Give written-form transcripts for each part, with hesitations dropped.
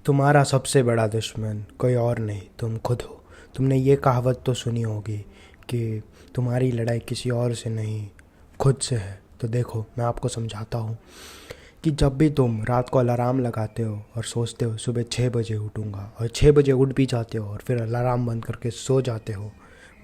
तुम्हारा सबसे बड़ा दुश्मन कोई और नहीं, तुम खुद हो। तुमने ये कहावत तो सुनी होगी कि तुम्हारी लड़ाई किसी और से नहीं, खुद से है। तो देखो, मैं आपको समझाता हूँ कि जब भी तुम रात को अलार्म लगाते हो और सोचते हो सुबह 6 बजे उठूँगा, और 6 बजे उठ भी जाते हो और फिर अलार्म बंद करके सो जाते हो,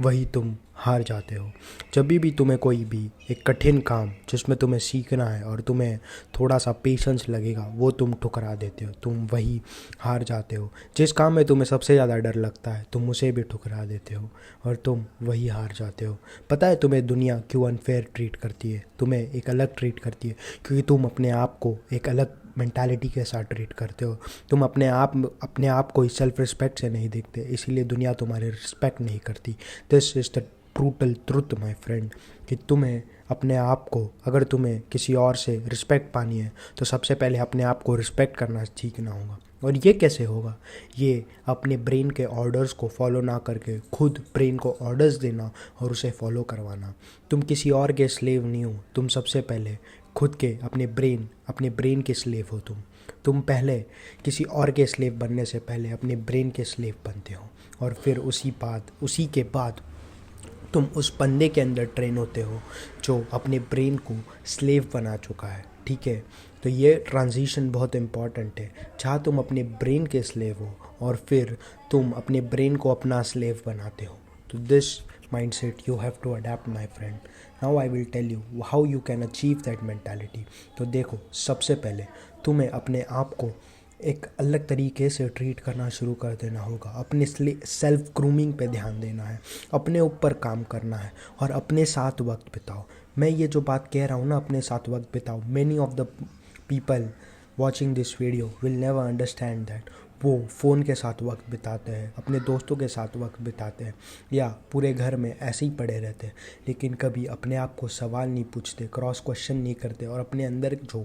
वही तुम हार जाते हो। जब भी तुम्हें कोई भी एक कठिन काम जिसमें तुम्हें सीखना है और तुम्हें थोड़ा सा पेशेंस लगेगा, वो तुम ठुकरा देते हो, तुम वही हार जाते हो। जिस काम में तुम्हें सबसे ज़्यादा डर लगता है, तुम उसे भी ठुकरा देते हो और तुम वही हार जाते हो। पता है तुम्हें दुनिया क्यों अनफेयर ट्रीट करती है, तुम्हें एक अलग ट्रीट करती है? क्योंकि तुम अपने आप को एक अलग मेंटालिटी के साथ ट्रीट करते हो। तुम अपने आप को सेल्फ रिस्पेक्ट से नहीं देखते, इसीलिए दुनिया तुम्हारी रिस्पेक्ट नहीं करती। This is the brutal truth my friend, कि तुम्हें अपने आप को, अगर तुम्हें किसी और से रिस्पेक्ट पानी है तो सबसे पहले अपने आप को रिस्पेक्ट करना सीखना होगा। और ये कैसे होगा? ये अपने ब्रेन के ऑर्डर्स को फॉलो ना करके खुद ब्रेन को ऑर्डर्स देना और उसे फॉलो करवाना। तुम किसी और के स्लेव नहीं हो, तुम सबसे पहले खुद के अपने ब्रेन के स्लेव हो। तुम पहले किसी और के स्लेव बनने से पहले अपने ब्रेन के स्लेव बनते हो, और फिर उसी के बाद तुम उस बंदे के अंदर ट्रेन होते हो जो अपने ब्रेन को स्लेव बना चुका है। ठीक है? तो ये ट्रांजिशन बहुत इम्पॉर्टेंट है, जहाँ तुम अपने ब्रेन के स्लेव हो और फिर तुम अपने ब्रेन को अपना स्लेव बनाते हो। तो this mindset you have to adapt my friend. Now I will tell you how you can achieve that mentality. तो देखो, सबसे पहले तुम्हें अपने आप को एक अलग तरीके से ट्रीट करना शुरू कर देना होगा। अपने सेल्फ ग्रूमिंग पे ध्यान देना है, अपने ऊपर काम करना है और अपने साथ वक्त बिताओ। मैं ये जो बात कह रहा हूँ ना, अपने साथ वक्त बिताओ, many of the people watching this video will never understand that. वो फ़ोन के साथ वक्त बिताते हैं, अपने दोस्तों के साथ वक्त बिताते हैं, या पूरे घर में ऐसे ही पड़े रहते हैं, लेकिन कभी अपने आप को सवाल नहीं पूछते, क्रॉस क्वेश्चन नहीं करते, और अपने अंदर जो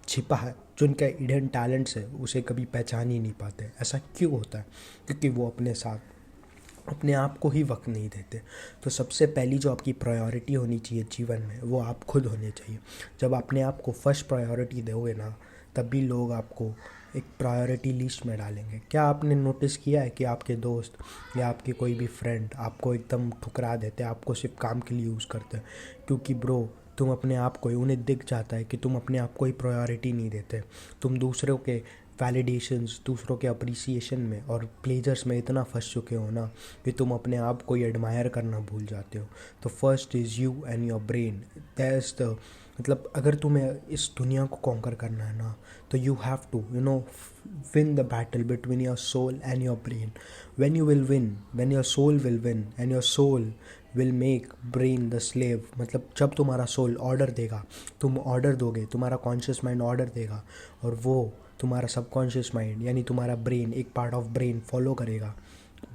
छिपा है, जो उनका हिडन टैलेंट्स है, उसे कभी पहचान ही नहीं पाते। ऐसा क्यों होता है? क्योंकि वो अपने आप को ही वक्त नहीं देते। तो सबसे पहली जो आपकी प्रायोरिटी होनी चाहिए जीवन में, वो आप खुद होने चाहिए। जब अपने आप को फर्स्ट प्रायोरिटी दोगे ना, तब भी लोग आपको एक प्रायोरिटी लिस्ट में डालेंगे। क्या आपने नोटिस किया है कि आपके दोस्त या आपके कोई भी फ्रेंड आपको एकदम ठुकरा देते हैं, आपको सिर्फ काम के लिए यूज़ करते हैं? क्योंकि ब्रो, तुम अपने आप को ही, उन्हें दिख जाता है कि तुम अपने आप को ही प्रायोरिटी नहीं देते। तुम दूसरों के वैलिडेशंस, दूसरों के अप्रिसिएशन में और प्लेजर्स में इतना फंस चुके हो ना कि तुम अपने आप को ही एडमायर करना भूल जाते हो। तो first is you and your brain. That's the मतलब, अगर तुम्हें इस दुनिया को कॉन्कर करना है ना, तो you have to win the battle between your soul and your brain. When your soul will win and your soul will make brain the slave. मतलब जब तुम्हारा सोल ऑर्डर देगा, तुम ऑर्डर दोगे, तुम्हारा कॉन्शियस माइंड ऑर्डर देगा, और वो तुम्हारा सबकॉन्शियस माइंड यानी तुम्हारा ब्रेन, एक पार्ट ऑफ ब्रेन फॉलो करेगा,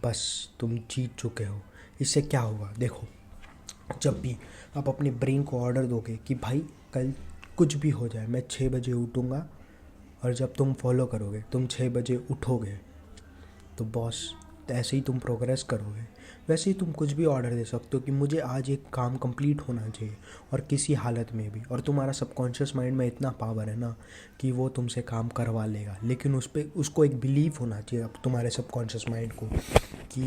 बस तुम जीत चुके हो। इससे क्या होगा? देखो, जब भी आप अपने ब्रेन को ऑर्डर दोगे कि भाई कल कुछ भी हो जाए मैं 6 बजे उठूँगा, और जब तुम फॉलो करोगे, तुम 6 बजे उठोगे, तो बॉस, तो ऐसे ही तुम प्रोग्रेस करोगे। वैसे ही तुम कुछ भी ऑर्डर दे सकते हो कि मुझे आज एक काम कंप्लीट होना चाहिए, और किसी हालत में भी, और तुम्हारा सबकॉन्शियस माइंड में इतना पावर है ना कि वो तुमसे काम करवा लेगा। लेकिन उसको एक बिलीव होना चाहिए अब तुम्हारे सबकॉन्शियस माइंड को कि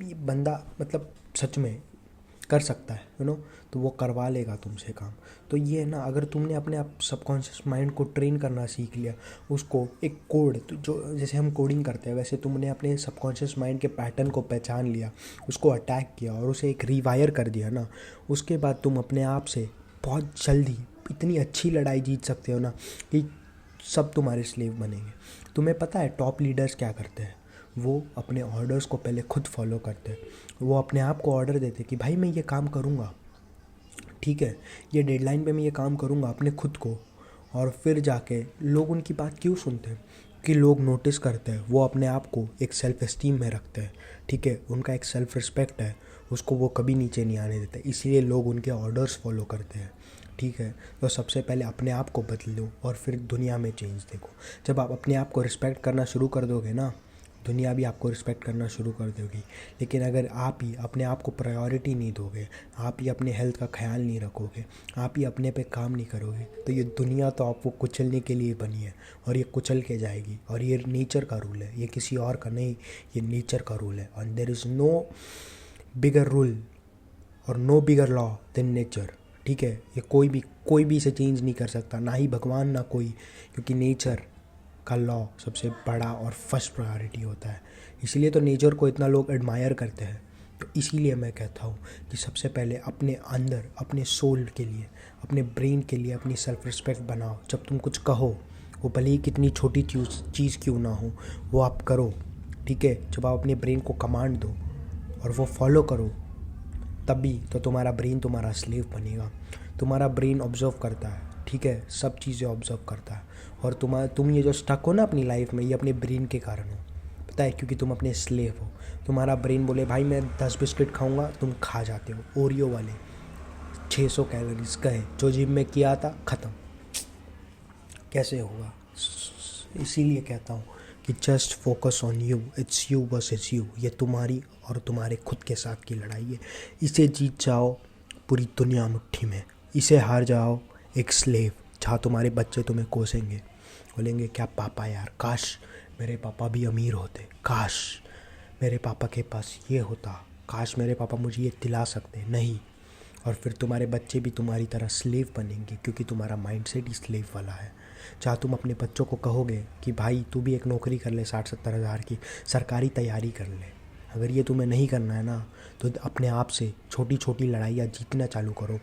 ये बंदा मतलब सच में कर सकता है, तो वो करवा लेगा तुमसे काम। तो ये है ना, अगर तुमने अपने आप सबकॉन्शियस माइंड को ट्रेन करना सीख लिया, उसको एक कोड, तो जो जैसे हम कोडिंग करते हैं, वैसे तुमने अपने सबकॉन्शियस माइंड के पैटर्न को पहचान लिया, उसको अटैक किया और उसे एक रिवायर कर दिया ना, उसके बाद तुम अपने आप से बहुत जल्दी इतनी अच्छी लड़ाई जीत सकते हो ना कि सब तुम्हारे स्लेव बनेंगे। तुम्हें पता है टॉप लीडर्स क्या करते हैं? वो अपने ऑर्डर्स को पहले खुद फॉलो करते हैं। वो अपने आप को ऑर्डर देते कि भाई मैं ये काम करूँगा, ठीक है, ये डेडलाइन पे मैं ये काम करूँगा अपने खुद को। और फिर जाके लोग उनकी बात क्यों सुनते हैं? कि लोग नोटिस करते हैं, वो अपने आप को एक सेल्फ एस्टीम में रखते हैं, ठीक है, उनका एक सेल्फ रिस्पेक्ट है, उसको वो कभी नीचे नहीं आने देते, इसीलिए लोग उनके ऑर्डर्स फॉलो करते हैं। ठीक है? तो सबसे पहले अपने आप को बदलो और फिर दुनिया में चेंज देखो। जब आप अपने आप को रिस्पेक्ट करना शुरू कर दोगे ना, दुनिया भी आपको रिस्पेक्ट करना शुरू कर देगी। लेकिन अगर आप ही अपने आप को प्रायोरिटी नहीं दोगे, आप ही अपने हेल्थ का ख्याल नहीं रखोगे, आप ही अपने पे काम नहीं करोगे, तो ये दुनिया तो आपको कुचलने के लिए बनी है और ये कुचल के जाएगी। और ये नेचर का रूल है, ये किसी और का नहीं, ये नेचर का रूल है। And there is no bigger rule or no bigger law than nature. ठीक है, ये कोई भी इसे चेंज नहीं कर सकता, ना ही भगवान ना कोई, क्योंकि नेचर का लॉ सबसे बड़ा और फर्स्ट प्रायोरिटी होता है। इसीलिए तो नेचर को इतना लोग एडमायर करते हैं। तो इसीलिए मैं कहता हूँ कि सबसे पहले अपने अंदर, अपने सोल के लिए, अपने ब्रेन के लिए अपनी सेल्फ रिस्पेक्ट बनाओ। जब तुम कुछ कहो, वो भले ही कितनी छोटी चीज़ क्यों ना हो, वो आप करो। ठीक है, जब आप अपने ब्रेन को कमांड दो और वो फॉलो करो, तभी तो तुम्हारा ब्रेन तुम्हारा स्लेव बनेगा। तुम्हारा ब्रेन ऑब्जर्व करता है, ठीक है, सब चीज़ें ऑब्जर्व करता है। और तुम ये जो स्टक हो ना अपनी लाइफ में, ये अपने ब्रेन के कारण हो, पता है, क्योंकि तुम अपने स्लेव हो। तुम्हारा ब्रेन बोले भाई मैं 10 बिस्किट खाऊंगा, तुम खा जाते हो। ओरियो वाले 600 कैलोरीज कहे, जो जिम में किया था ख़त्म, कैसे होगा। इसीलिए कहता हूँ कि just focus on you, it's you versus you. ये तुम्हारी और तुम्हारे खुद के साथ की लड़ाई है। इसे जीत जाओ, पूरी दुनिया मुट्ठी में। इसे हार जाओ, एक स्लेव, जहाँ तुम्हारे बच्चे तुम्हें कोसेंगे, बोलेंगे क्या पापा यार, काश मेरे पापा भी अमीर होते, काश मेरे पापा के पास ये होता, काश मेरे पापा मुझे ये दिला सकते। नहीं, और फिर तुम्हारे बच्चे भी तुम्हारी तरह स्लेव बनेंगे, क्योंकि तुम्हारा माइंडसेट ही स्लेव वाला है। जहाँ तुम अपने बच्चों को कहोगे कि भाई तू भी एक नौकरी कर ले 60-70 हज़ार की, सरकारी तैयारी कर ले, अगर ये तुम्हें नहीं करना है ना, तो अपने आप से छोटी छोटी लड़ाइयाँ जीतना चालू करो।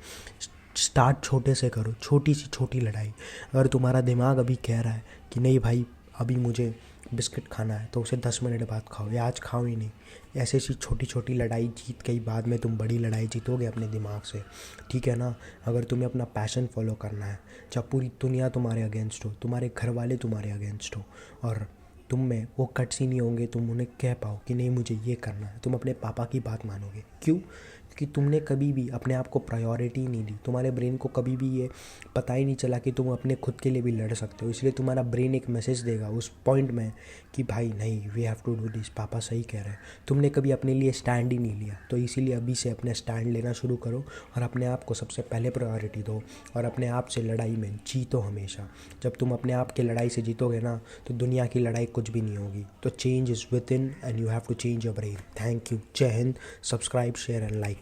स्टार्ट छोटे से करो, छोटी सी छोटी लड़ाई। अगर तुम्हारा दिमाग अभी कह रहा है कि नहीं भाई अभी मुझे बिस्किट खाना है, तो उसे 10 मिनट बाद खाओ या आज खाओ ही नहीं। ऐसे सी छोटी छोटी लड़ाई जीत के ही बाद में तुम बड़ी लड़ाई जीतोगे अपने दिमाग से। ठीक है ना। अगर तुम्हें अपना पैशन फॉलो करना है, जब पूरी दुनिया तुम्हारे अगेंस्ट हो, तुम्हारे घर वाले तुम्हारे अगेंस्ट हो, और तुम में वो कट्स ही नहीं होंगे, तुम उन्हें कह पाओ कि नहीं मुझे ये करना है, तुम अपने पापा की बात मानोगे। क्यों? क्योंकि तुमने कभी भी अपने आप को प्रायोरिटी नहीं दी। तुम्हारे ब्रेन को कभी भी ये पता ही नहीं चला कि तुम अपने खुद के लिए भी लड़ सकते हो। इसलिए तुम्हारा ब्रेन एक मैसेज देगा उस पॉइंट में कि भाई नहीं, we have to do this, पापा सही कह रहे हैं। तुमने कभी अपने लिए स्टैंड ही नहीं लिया, तो इसीलिए अभी से अपने स्टैंड लेना शुरू करो और अपने आप को सबसे पहले प्रायोरिटी दो और अपने आप से लड़ाई में जीतो हमेशा। जब तुम अपने आप की लड़ाई से जीतोगे ना, तो दुनिया की लड़ाई कुछ भी नहीं होगी। तो change is within and you have to change your brain. Thank you. जय हिंद। Subscribe, share and like.